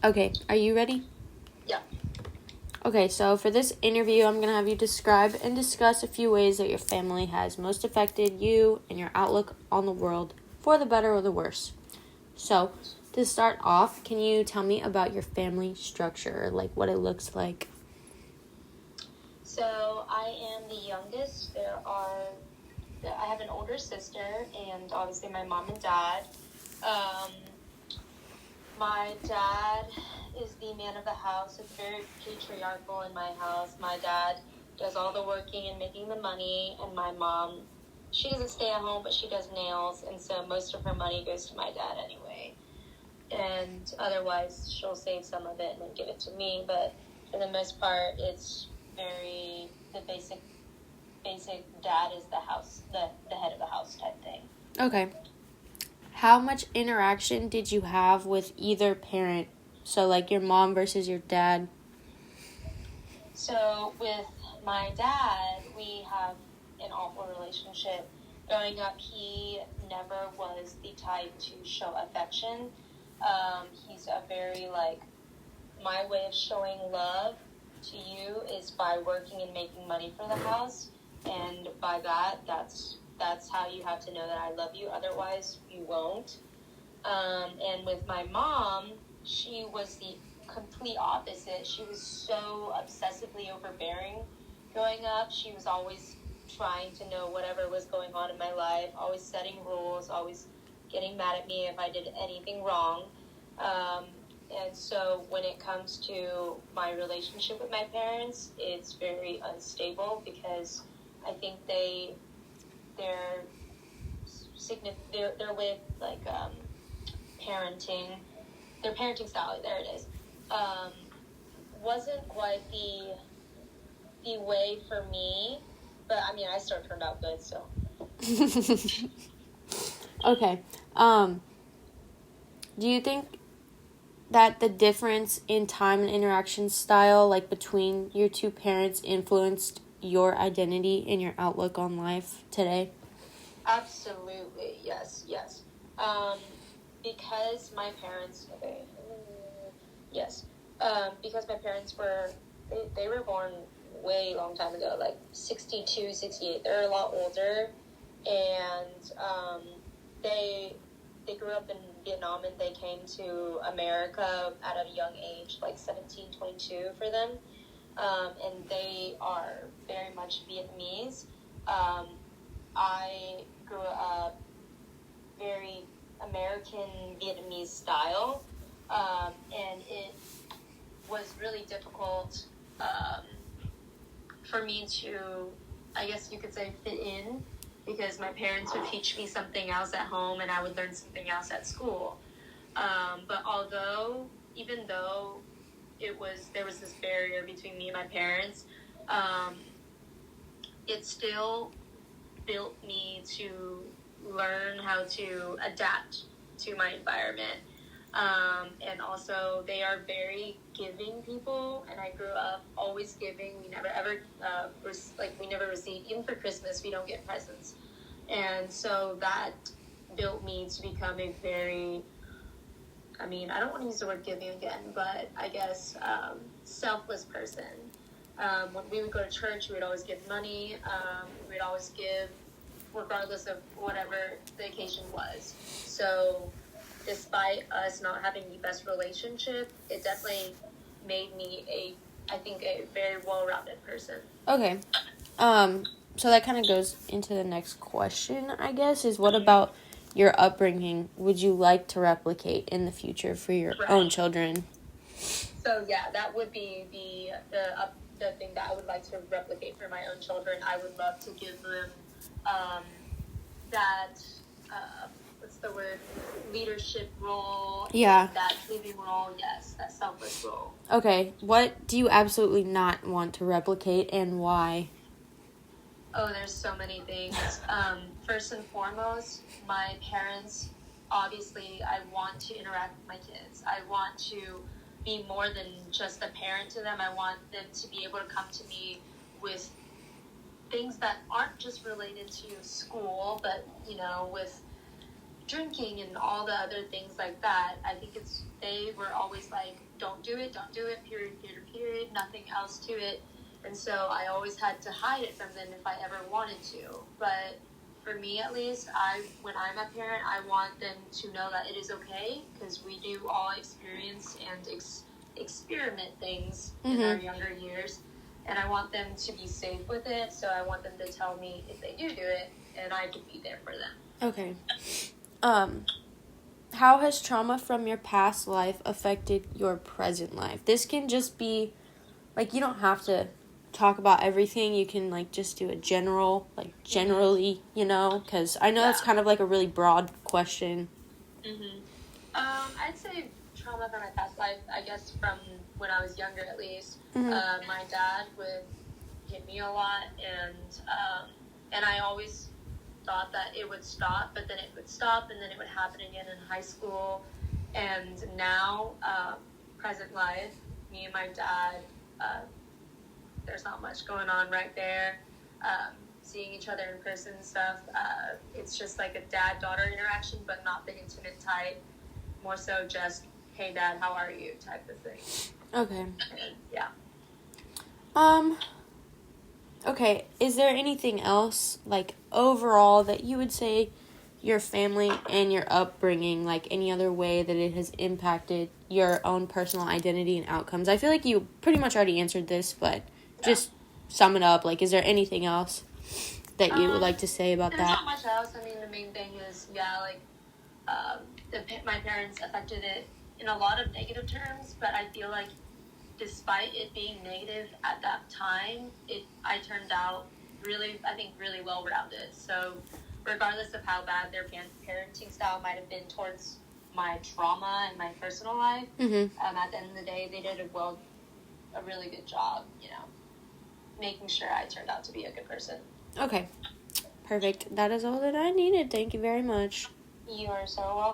Okay, are you ready? Yeah. Okay, so for this interview, I'm going to have you describe and discuss a few ways that your family has most affected you and your outlook on the world, for the better or the worse. So, to start off, can you tell me about your family structure, like what it looks like? So I am the youngest. I have an older sister, and obviously my mom and dad. My dad is the man of the house. It's very patriarchal in my house. My dad does all the working and making the money, and my mom, she doesn't stay at home, but she does nails, and so most of her money goes to my dad anyway. And otherwise, she'll save some of it and then give it to me, but for the most part, it's the basic dad is the head of the house type thing. Okay. How much interaction did you have with either parent? So, like your mom versus your dad? So, with my dad, we have an awful relationship. Growing up, he never was the type to show affection. He's a very, my way of showing love to you is by working and making money for the house. And by that, that's how you have to know that I love you. Otherwise, you won't. And with my mom, she was the complete opposite. She was so obsessively overbearing growing up. She was always trying to know whatever was going on in my life, always setting rules, always getting mad at me if I did anything wrong. And so when it comes to my relationship with my parents, it's very unstable because I think their way of parenting, their parenting style, there it is, wasn't quite the way for me, but I mean, I still turned out good, so. Okay. Do you think that the difference in time and interaction style, like between your two parents, influenced your identity and your outlook on life today? Absolutely, yes. Because my parents, because my parents they were born way long time ago, like 62, 68. They're a lot older, and they grew up in Vietnam, and they came to America at a young age, like 17, 22 for them, and they are very much Vietnamese. I grew up very American Vietnamese style, and it was really difficult for me to, I guess you could say, fit in, because my parents would teach me something else at home and I would learn something else at school. But even though there was this barrier between me and my parents, it still built me to learn how to adapt to my environment. And also, they are very giving people, and I grew up always giving. We never ever we never received, even for Christmas, we don't get presents, and so that built me to become a very, I mean, I don't want to use the word giving again, but I guess selfless person. When we would go to church, we would always give money. We would always give, regardless of whatever the occasion was. So despite us not having the best relationship, it definitely made me I think a very well-rounded person. Okay. So that kind of goes into the next question, I guess, is what about your upbringing would you like to replicate in the future for your own children? So yeah, that would be the thing that I would like to replicate for my own children. I would love to give them that what's the word, leadership role. Yeah. That giving role, yes, that selfless role. Okay, what do you absolutely not want to replicate and why? Oh, there's so many things. First and foremost, my parents, obviously, I want to interact with my kids. I want to be more than just a parent to them. I want them to be able to come to me with things that aren't just related to school, but, with drinking and all the other things like that. I think they were always like, don't do it, period, nothing else to it. And so I always had to hide it from them if I ever wanted to. But for me, at least, when I'm a parent, I want them to know that it is okay, because we do all experience and experiment things in our younger years. And I want them to be safe with it, so I want them to tell me if they do it, and I can be there for them. Okay. How has trauma from your past life affected your present life? This can just be, like, you don't have to talk about everything. You can, like, just do a generally, you know, because I know it's kind of like a really broad question. I'd say trauma from my past life, I guess from when I was younger at least. My dad would hit me a lot, and I always thought that it would stop, but then it would stop, and then it would happen again in high school. And now, present life, me and my dad, there's not much going on right there. Seeing each other in person and stuff, it's just like a dad-daughter interaction, but not the intimate type. More so just, hey, Dad, how are you type of thing. Okay. And, yeah. Okay, is there anything else, like, overall that you would say your family and your upbringing, like, any other way that it has impacted your own personal identity and outcomes? I feel like you pretty much already answered this, but just sum it up. Like, is there anything else that you would like to say about there's that? Not much else. I mean, the main thing is, my parents affected it in a lot of negative terms, but I feel like despite it being negative at that time, I turned out really well-rounded. So regardless of how bad their parenting style might have been towards my trauma and my personal life, at the end of the day, they did a really good job, you know, making sure I turned out to be a good person. Okay, perfect. That is all that I needed. Thank you very much. You are so welcome.